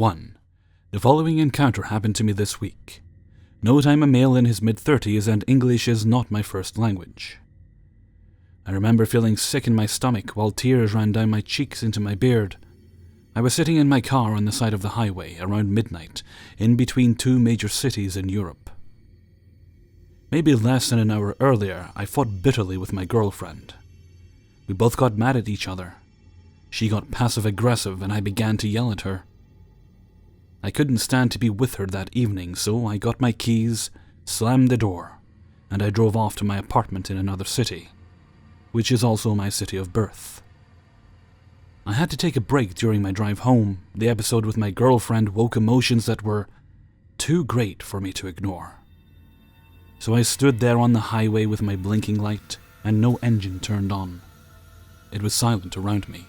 1. The following encounter happened to me this week. Note I'm a male in his mid-30s and English is not my first language. I remember feeling sick in my stomach while tears ran down my cheeks into my beard. I was sitting in my car on the side of the highway around midnight, in between two major cities in Europe. Maybe less than an hour earlier, I fought bitterly with my girlfriend. We both got mad at each other. She got passive-aggressive and I began to yell at her. I couldn't stand to be with her that evening, so I got my keys, slammed the door, and I drove off to my apartment in another city, which is also my city of birth. I had to take a break during my drive home. The episode with my girlfriend woke emotions that were too great for me to ignore. So I stood there on the highway with my blinking light and no engine turned on. It was silent around me,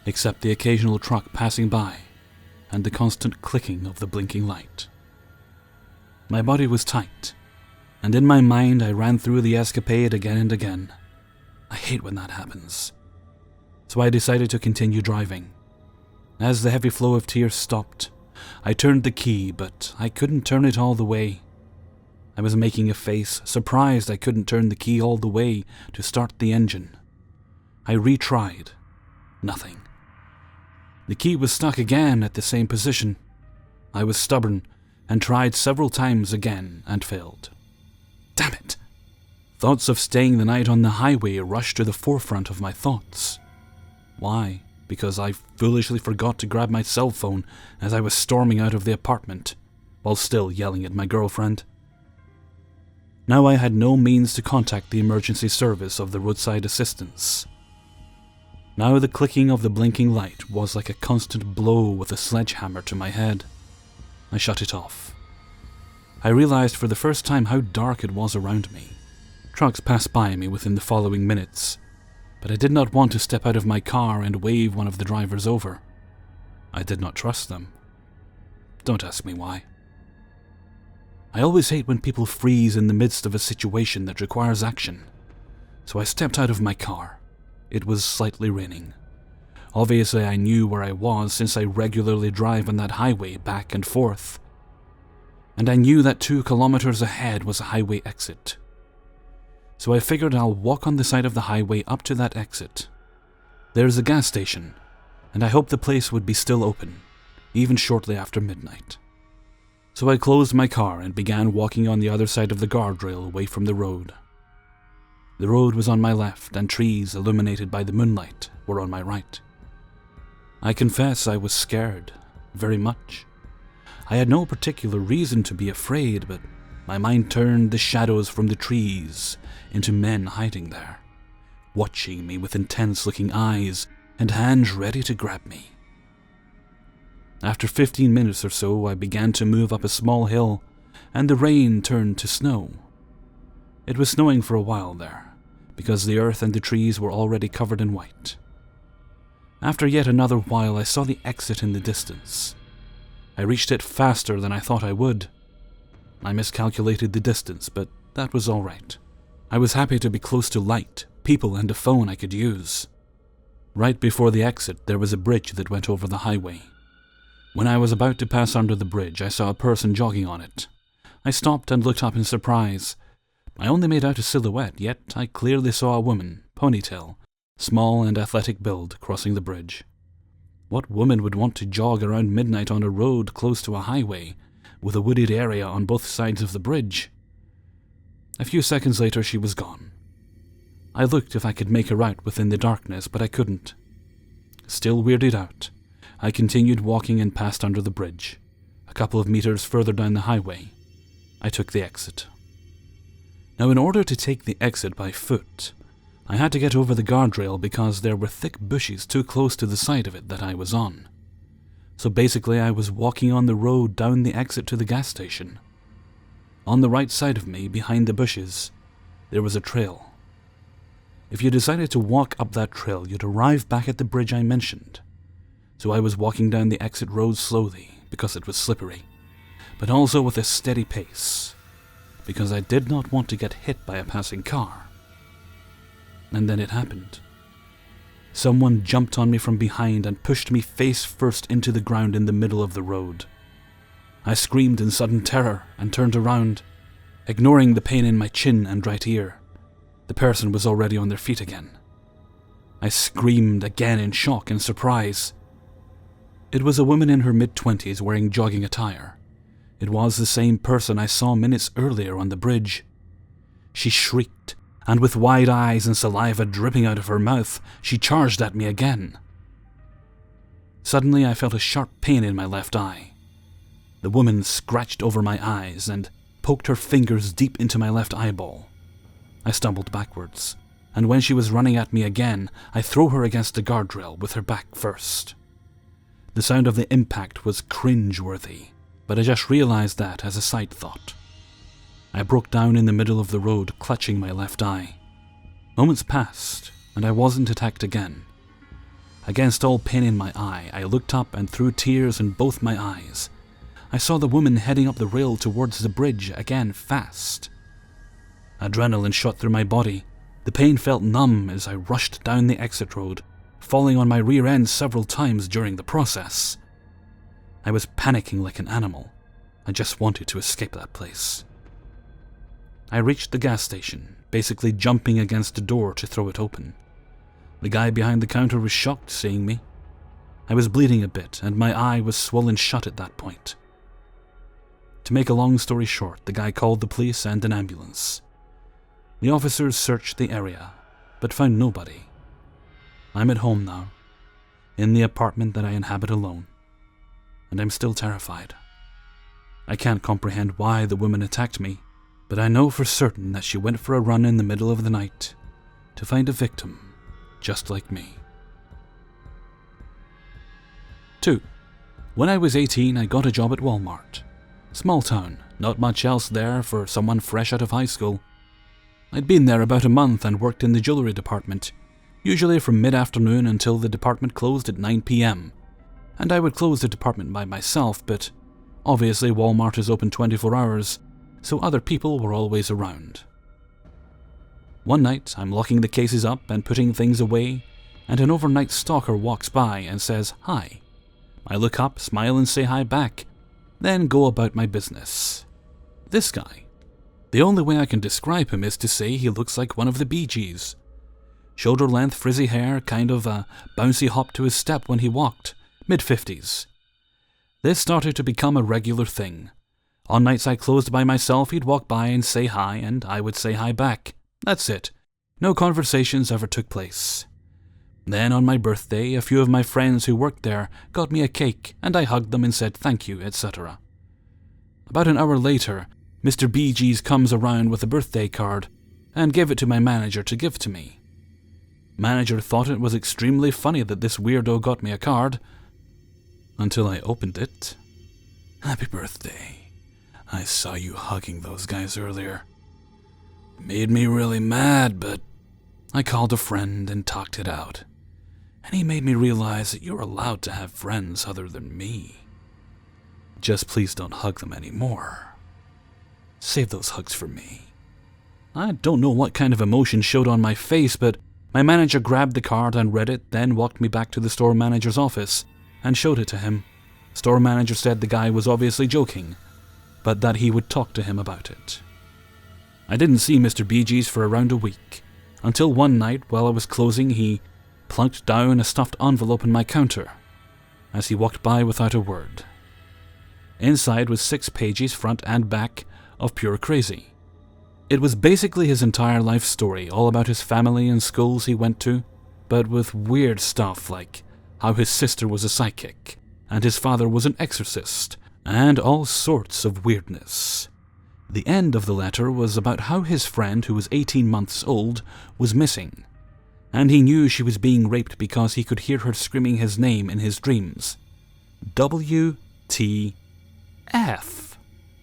except the occasional truck passing by and the constant clicking of the blinking light. My body was tight, and in my mind I ran through the escapade again and again. I hate when that happens. So I decided to continue driving. As the heavy flow of tears stopped, I turned the key, but I couldn't turn it all the way. I was making a face, surprised I couldn't turn the key all the way to start the engine. I retried. Nothing. The key was stuck again at the same position. I was stubborn and tried several times again and failed. Damn it! Thoughts of staying the night on the highway rushed to the forefront of my thoughts. Why? Because I foolishly forgot to grab my cell phone as I was storming out of the apartment, while still yelling at my girlfriend. Now I had no means to contact the emergency service of the roadside assistance. Now the clicking of the blinking light was like a constant blow with a sledgehammer to my head. I shut it off. I realized for the first time how dark it was around me. Trucks passed by me within the following minutes, but I did not want to step out of my car and wave one of the drivers over. I did not trust them. Don't ask me why. I always hate when people freeze in the midst of a situation that requires action, so I stepped out of my car. It was slightly raining. Obviously I knew where I was since I regularly drive on that highway back and forth, and I knew that 2 kilometers ahead was a highway exit. So I figured I'll walk on the side of the highway up to that exit. There's a gas station, and I hoped the place would be still open, even shortly after midnight. So I closed my car and began walking on the other side of the guardrail away from the road. The road was on my left and trees illuminated by the moonlight were on my right. I confess I was scared, very much. I had no particular reason to be afraid, but my mind turned the shadows from the trees into men hiding there, watching me with intense-looking eyes and hands ready to grab me. After 15 minutes or so, I began to move up a small hill, and the rain turned to snow. It was snowing for a while there, because the earth and the trees were already covered in white. After yet another while, I saw the exit in the distance. I reached it faster than I thought I would. I miscalculated the distance, but that was all right. I was happy to be close to light, people, and a phone I could use. Right before the exit, there was a bridge that went over the highway. When I was about to pass under the bridge, I saw a person jogging on it. I stopped and looked up in surprise. I only made out a silhouette, yet I clearly saw a woman, ponytail, small and athletic build, crossing the bridge. What woman would want to jog around midnight on a road close to a highway, with a wooded area on both sides of the bridge? A few seconds later, she was gone. I looked if I could make her out within the darkness, but I couldn't. Still weirded out, I continued walking and passed under the bridge. A couple of meters further down the highway, I took the exit. Now, in order to take the exit by foot, I had to get over the guardrail because there were thick bushes too close to the side of it that I was on. So basically, I was walking on the road down the exit to the gas station. On the right side of me, behind the bushes, there was a trail. If you decided to walk up that trail, you'd arrive back at the bridge I mentioned. So I was walking down the exit road slowly, because it was slippery, but also with a steady pace, because I did not want to get hit by a passing car. And then it happened. Someone jumped on me from behind and pushed me face first into the ground in the middle of the road. I screamed in sudden terror and turned around, ignoring the pain in my chin and right ear. The person was already on their feet again. I screamed again in shock and surprise. It was a woman in her mid-20s wearing jogging attire. It was the same person I saw minutes earlier on the bridge. She shrieked, and with wide eyes and saliva dripping out of her mouth, she charged at me again. Suddenly I felt a sharp pain in my left eye. The woman scratched over my eyes and poked her fingers deep into my left eyeball. I stumbled backwards, and when she was running at me again, I threw her against the guardrail with her back first. The sound of the impact was cringe-worthy, but I just realized that as a side thought. I broke down in the middle of the road, clutching my left eye. Moments passed, and I wasn't attacked again. Against all pain in my eye, I looked up and through tears in both my eyes, I saw the woman heading up the rail towards the bridge again fast. Adrenaline shot through my body. The pain felt numb as I rushed down the exit road, falling on my rear end several times during the process. I was panicking like an animal. I just wanted to escape that place. I reached the gas station, basically jumping against the door to throw it open. The guy behind the counter was shocked seeing me. I was bleeding a bit, and my eye was swollen shut at that point. To make a long story short, the guy called the police and an ambulance. The officers searched the area, but found nobody. I'm at home now, in the apartment that I inhabit alone, and I'm still terrified. I can't comprehend why the woman attacked me, but I know for certain that she went for a run in the middle of the night to find a victim just like me. 2. When I was 18, I got a job at Walmart. Small town, not much else there for someone fresh out of high school. I'd been there about a month and worked in the jewelry department, usually from mid-afternoon until the department closed at 9 p.m. And I would close the department by myself, but obviously Walmart is open 24 hours, so other people were always around. One night, I'm locking the cases up and putting things away, and an overnight stalker walks by and says hi. I look up, smile and say hi back, then go about my business. This guy. The only way I can describe him is to say he looks like one of the Bee Gees. Shoulder-length frizzy hair, kind of a bouncy hop to his step when he walked, mid-50s. This started to become a regular thing. On nights I closed by myself, he'd walk by and say hi, and I would say hi back. That's it. No conversations ever took place. Then on my birthday, a few of my friends who worked there got me a cake, and I hugged them and said thank you, etc. About an hour later, Mr. Bee Gees comes around with a birthday card and gave it to my manager to give to me. Manager thought it was extremely funny that this weirdo got me a card, until I opened it. Happy birthday. I saw you hugging those guys earlier. It made me really mad, but I called a friend and talked it out. And he made me realize that you're allowed to have friends other than me. Just please don't hug them anymore. Save those hugs for me. I don't know what kind of emotion showed on my face, but my manager grabbed the card and read it, then walked me back to the store manager's office and showed it to him. Store manager said the guy was obviously joking, but that he would talk to him about it. I didn't see Mr. Bee Gees for around a week, until one night while I was closing he plunked down a stuffed envelope on my counter as he walked by without a word. Inside was 6 pages front and back of pure crazy. It was basically his entire life story, all about his family and schools he went to, but with weird stuff like how his sister was a psychic, and his father was an exorcist, and all sorts of weirdness. The end of the letter was about how his friend, who was 18 months old, was missing, and he knew she was being raped because he could hear her screaming his name in his dreams. WTF.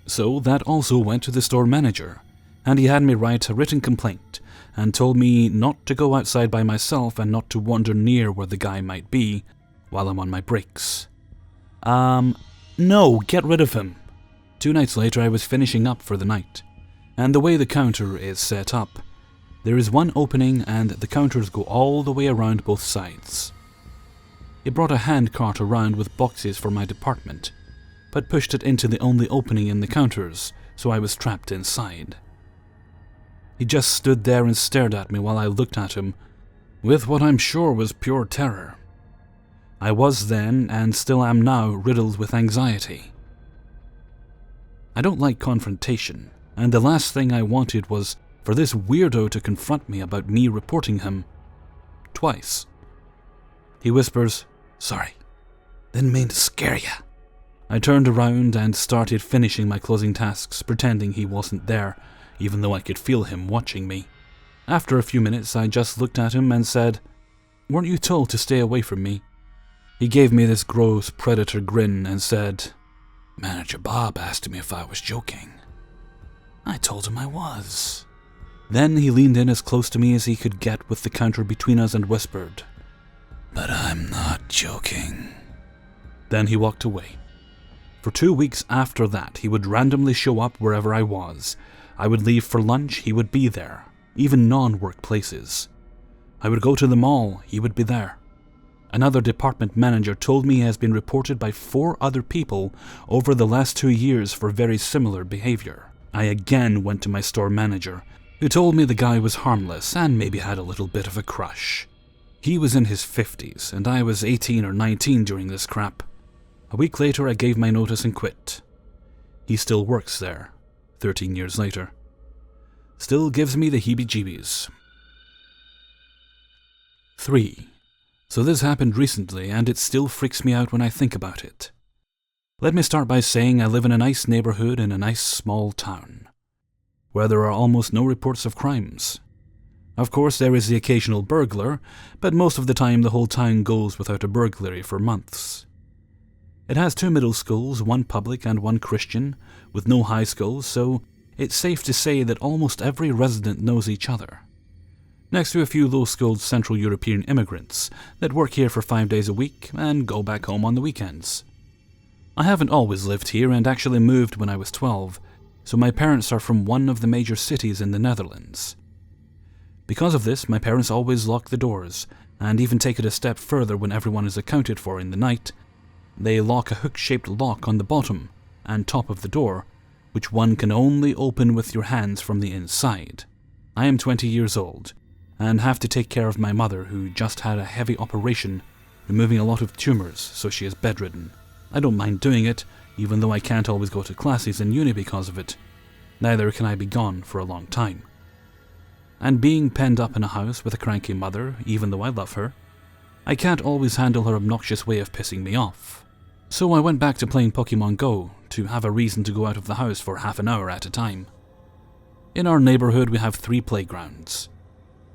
So that also went to the store manager, and he had me write a written complaint and told me not to go outside by myself and not to wander near where the guy might be while I'm on my breaks. No, get rid of him. 2 nights later I was finishing up for the night, and the way the counter is set up, There is one opening and the counters go all the way around both sides. He brought a hand cart around with boxes for my department, but pushed it into the only opening in the counters, so I was trapped inside. He just stood there and stared at me while I looked at him, with what I'm sure was pure terror. I was then, and still am now, riddled with anxiety. I don't like confrontation, and the last thing I wanted was for this weirdo to confront me about me reporting him. Twice. He whispers, "Sorry, didn't mean to scare ya." I turned around and started finishing my closing tasks, pretending he wasn't there, even though I could feel him watching me. After a few minutes, I just looked at him and said, "Weren't you told to stay away from me?" He gave me this gross predator grin and said, "Manager Bob asked me if I was joking. I told him I was." Then he leaned in as close to me as he could get with the counter between us and whispered, "But I'm not joking." Then he walked away. For 2 weeks after that, he would randomly show up wherever I was. I would leave for lunch, he would be there, even non-work places. I would go to the mall, he would be there. Another department manager told me he has been reported by 4 other people over the last 2 years for very similar behavior. I again went to my store manager, who told me the guy was harmless and maybe had a little bit of a crush. He was in his 50s, and I was 18 or 19 during this crap. A week later, I gave my notice and quit. He still works there, 13 years later. Still gives me the heebie-jeebies. 3. So this happened recently, and it still freaks me out when I think about it. Let me start by saying I live in a nice neighborhood in a nice small town, where there are almost no reports of crimes. Of course, there is the occasional burglar, but most of the time the whole town goes without a burglary for months. It has 2 middle schools, 1 public and 1 Christian, with no high schools, so it's safe to say that almost every resident knows each other. Next to a few low-skilled Central European immigrants that work here for 5 days a week and go back home on the weekends. I haven't always lived here and actually moved when I was 12, so my parents are from one of the major cities in the Netherlands. Because of this, my parents always lock the doors, and even take it a step further when everyone is accounted for in the night. They lock a hook-shaped lock on the bottom and top of the door, which one can only open with your hands from the inside. I am 20 years old, and have to take care of my mother, who just had a heavy operation, removing a lot of tumors, so she is bedridden. I don't mind doing it, even though I can't always go to classes in uni because of it. Neither can I be gone for a long time. And being penned up in a house with a cranky mother, even though I love her, I can't always handle her obnoxious way of pissing me off. So I went back to playing Pokemon Go, to have a reason to go out of the house for half an hour at a time. In our neighborhood we have 3 playgrounds,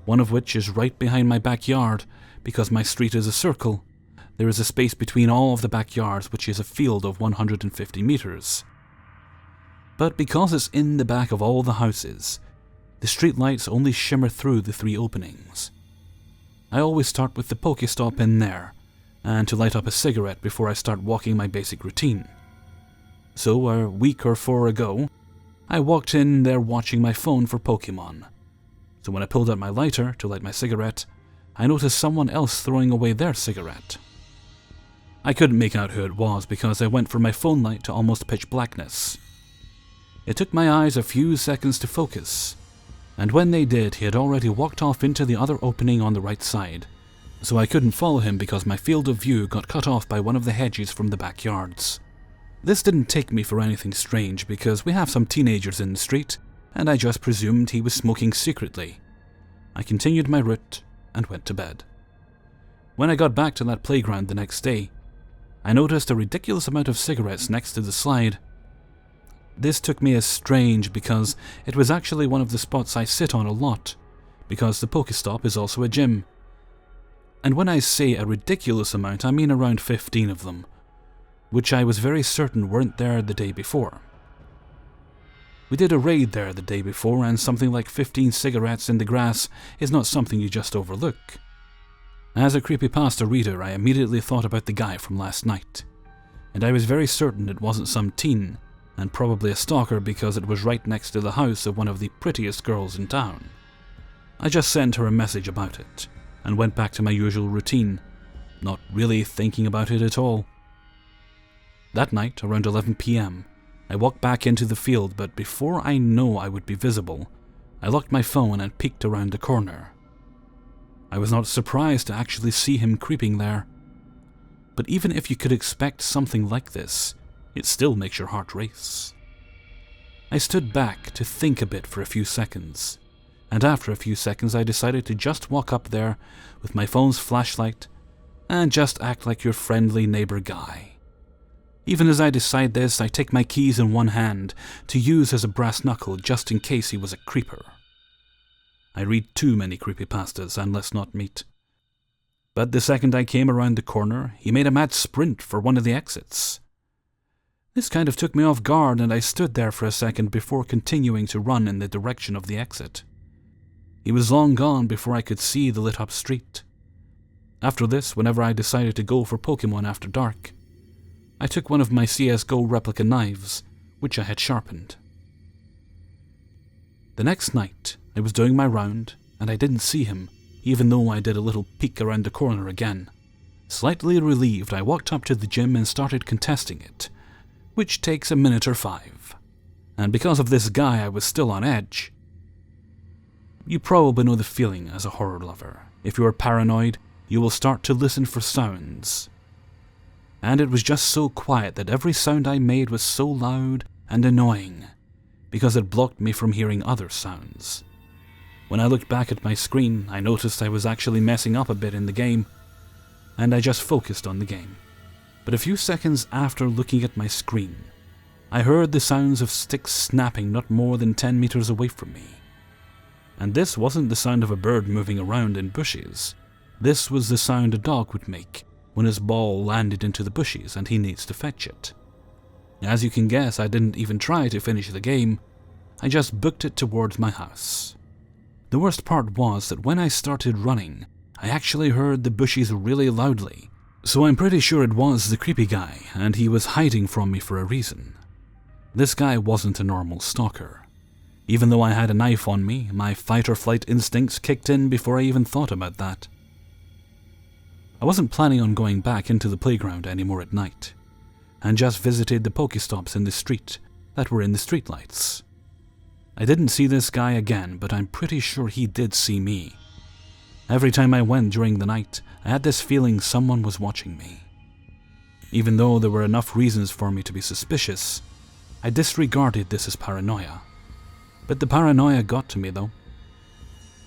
one of which is right behind my backyard. Because my street is a circle, there is a space between all of the backyards which is a field of 150 meters. But because it's in the back of all the houses, the street lights only shimmer through the 3 openings. I always start with the Pokestop in there, and to light up a cigarette before I start walking my basic routine. So a week or 4 ago, I walked in there watching my phone for Pokemon. So when I pulled out my lighter to light my cigarette, I noticed someone else throwing away their cigarette. I couldn't make out who it was because I went from my phone light to almost pitch blackness. It took my eyes a few seconds to focus, and when they did, he had already walked off into the other opening on the right side, so I couldn't follow him because my field of view got cut off by one of the hedges from the backyards. This didn't take me for anything strange because we have some teenagers in the street, and I just presumed he was smoking secretly. I continued my route and went to bed. When I got back to that playground the next day, I noticed a ridiculous amount of cigarettes next to the slide. This took me as strange because it was actually one of the spots I sit on a lot, because the Pokestop is also a gym. And when I say a ridiculous amount, I mean around 15 of them, which I was very certain weren't there the day before. We did a raid there the day before, and something like 15 cigarettes in the grass is not something you just overlook. As a creepypasta reader, I immediately thought about the guy from last night, and I was very certain it wasn't some teen, and probably a stalker because it was right next to the house of one of the prettiest girls in town. I just sent her a message about it, and went back to my usual routine, not really thinking about it at all. That night, around 11 p.m, I walked back into the field, but before I know I would be visible, I locked my phone and peeked around the corner. I was not surprised to actually see him creeping there. But even if you could expect something like this, it still makes your heart race. I stood back to think a bit for a few seconds, and after a few seconds I decided to just walk up there with my phone's flashlight and just act like your friendly neighbor guy. Even as I decide this, I take my keys in one hand to use as a brass knuckle just in case he was a creeper. I read too many creepypastas, and let's not meet. But the second I came around the corner, he made a mad sprint for one of the exits. This kind of took me off guard, and I stood there for a second before continuing to run in the direction of the exit. He was long gone before I could see the lit-up street. After this, whenever I decided to go for Pokemon after dark, I took one of my CSGO replica knives, which I had sharpened. The next night, I was doing my round, and I didn't see him, even though I did a little peek around the corner again. Slightly relieved, I walked up to the gym and started contesting it, which takes a minute or 5. And because of this guy, I was still on edge. You probably know the feeling as a horror lover. If you are paranoid, you will start to listen for sounds. And it was just so quiet that every sound I made was so loud and annoying, because it blocked me from hearing other sounds. When I looked back at my screen, I noticed I was actually messing up a bit in the game, and I just focused on the game. But a few seconds after looking at my screen, I heard the sounds of sticks snapping not more than 10 meters away from me. And this wasn't the sound of a bird moving around in bushes. This was the sound a dog would make when his ball landed into the bushes and he needs to fetch it. As you can guess, I didn't even try to finish the game. I just booked it towards my house. The worst part was that when I started running, I actually heard the bushes really loudly, so I'm pretty sure it was the creepy guy, and he was hiding from me for a reason. This guy wasn't a normal stalker. Even though I had a knife on me, my fight-or-flight instincts kicked in before I even thought about that. I wasn't planning on going back into the playground anymore at night, and just visited the Pokestops in the street that were in the streetlights. I didn't see this guy again, but I'm pretty sure he did see me. Every time I went during the night, I had this feeling someone was watching me. Even though there were enough reasons for me to be suspicious, I disregarded this as paranoia. But the paranoia got to me though.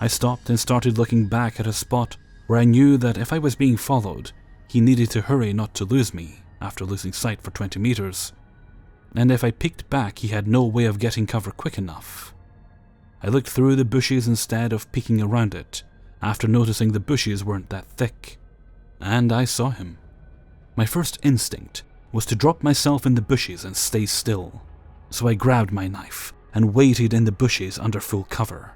I stopped and started looking back at a spot where I knew that if I was being followed, he needed to hurry not to lose me after losing sight for 20 meters. And if I peeked back, he had no way of getting cover quick enough. I looked through the bushes instead of peeking around it, after noticing the bushes weren't that thick. And I saw him. My first instinct was to drop myself in the bushes and stay still. So I grabbed my knife and waited in the bushes under full cover.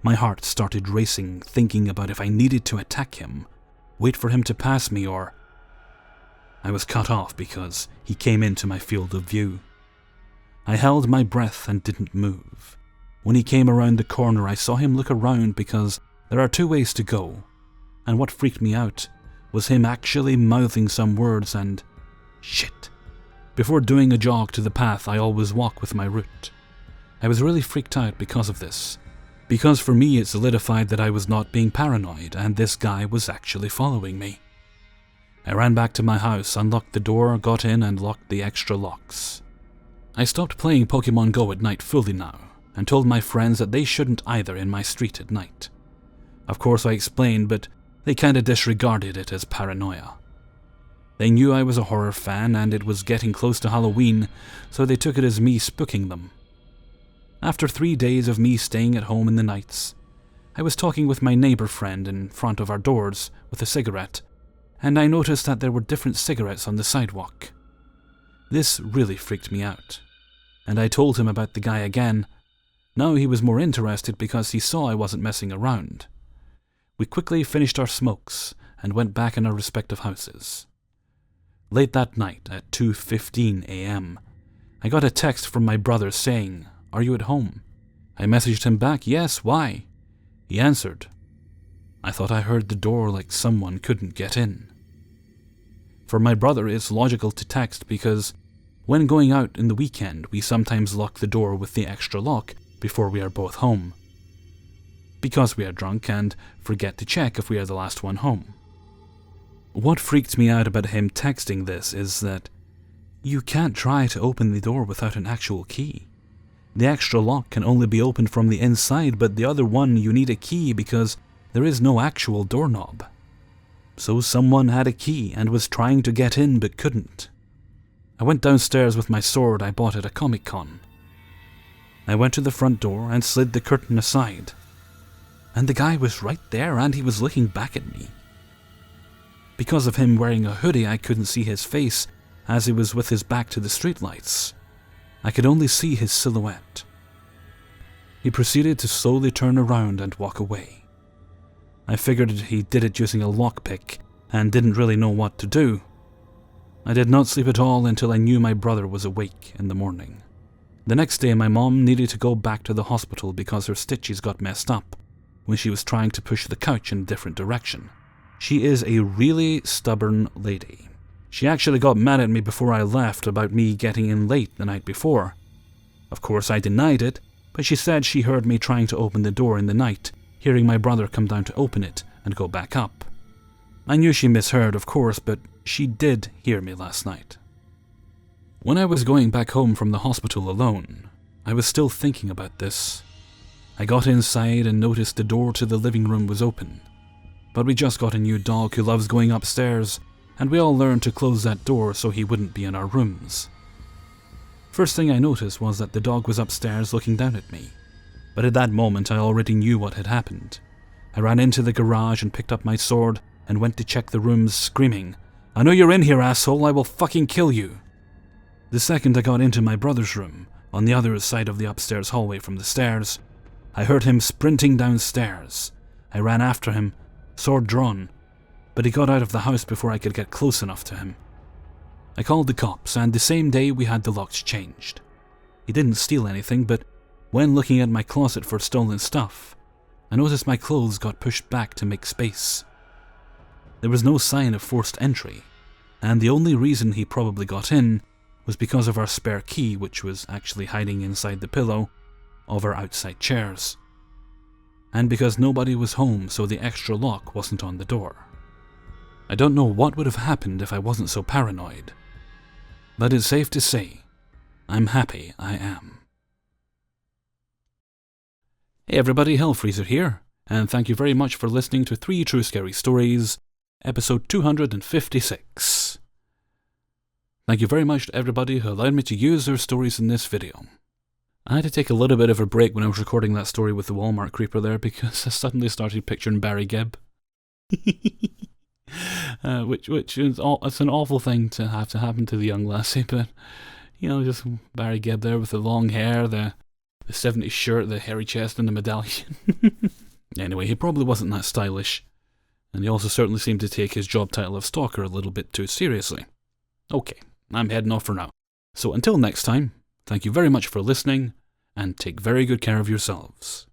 My heart started racing, thinking about if I needed to attack him, wait for him to pass me, or... I was cut off because he came into my field of view. I held my breath and didn't move. When he came around the corner, I saw him look around because there are 2 ways to go, and what freaked me out was him actually mouthing some words and shit. Before doing a jog to the path I always walk with my route. I was really freaked out because of this, because for me it solidified that I was not being paranoid and this guy was actually following me. I ran back to my house, unlocked the door, got in and locked the extra locks. I stopped playing Pokemon Go at night fully now, and told my friends that they shouldn't either in my street at night. Of course I explained, but they kinda disregarded it as paranoia. They knew I was a horror fan and it was getting close to Halloween, so they took it as me spooking them. After 3 days of me staying at home in the nights, I was talking with my neighbor friend in front of our doors with a cigarette, and I noticed that there were different cigarettes on the sidewalk. This really freaked me out, and I told him about the guy again. Now he was more interested because he saw I wasn't messing around. We quickly finished our smokes and went back in our respective houses. Late that night at 2:15 a.m., I got a text from my brother saying, "Are you at home?" I messaged him back, "Yes, why?" He answered, "I thought I heard the door like someone couldn't get in." For my brother, it's logical to text because when going out in the weekend, we sometimes lock the door with the extra lock before we are both home, because we are drunk and forget to check if we are the last one home. What freaked me out about him texting this is that you can't try to open the door without an actual key. The extra lock can only be opened from the inside, but the other one you need a key because there is no actual doorknob. So someone had a key and was trying to get in but couldn't. I went downstairs with my sword I bought at a Comic-Con. I went to the front door and slid the curtain aside. And the guy was right there and he was looking back at me. Because of him wearing a hoodie, I couldn't see his face as he was with his back to the streetlights. I could only see his silhouette. He proceeded to slowly turn around and walk away. I figured he did it using a lockpick and didn't really know what to do. I did not sleep at all until I knew my brother was awake in the morning. The next day, my mom needed to go back to the hospital because her stitches got messed up when she was trying to push the couch in a different direction. She is a really stubborn lady. She actually got mad at me before I left about me getting in late the night before. Of course, I denied it, but she said she heard me trying to open the door in the night, hearing my brother come down to open it and go back up. I knew she misheard, of course, but she did hear me last night. When I was going back home from the hospital alone, I was still thinking about this. I got inside and noticed the door to the living room was open. But we just got a new dog who loves going upstairs, and we all learned to close that door so he wouldn't be in our rooms. First thing I noticed was that the dog was upstairs looking down at me. But at that moment I already knew what had happened. I ran into the garage and picked up my sword and went to check the rooms, screaming, "I know you're in here, asshole, I will fucking kill you." The second I got into my brother's room, on the other side of the upstairs hallway from the stairs, I heard him sprinting downstairs. I ran after him, sword drawn, but he got out of the house before I could get close enough to him. I called the cops, and the same day we had the locks changed. He didn't steal anything, but when looking at my closet for stolen stuff, I noticed my clothes got pushed back to make space. There was no sign of forced entry, and the only reason he probably got in was because of our spare key, which was actually hiding inside the pillow of our outside chairs. And because nobody was home, so the extra lock wasn't on the door. I don't know what would have happened if I wasn't so paranoid, but it's safe to say, I'm happy I am. Hey everybody, Hellfreezer here, and thank you very much for listening to 3 True Scary Stories, episode 256. Thank you very much to everybody who allowed me to use their stories in this video. I had to take a little bit of a break when I was recording that story with the Walmart creeper there because I suddenly started picturing Barry Gibb. Which is it's an awful thing to have to happen to the young lassie, but you know, just Barry Gibb there with the long hair, the 70s shirt, the hairy chest and the medallion. Anyway, he probably wasn't that stylish, and he also certainly seemed to take his job title of stalker a little bit too seriously. Okay, I'm heading off for now. So until next time, thank you very much for listening, and take very good care of yourselves.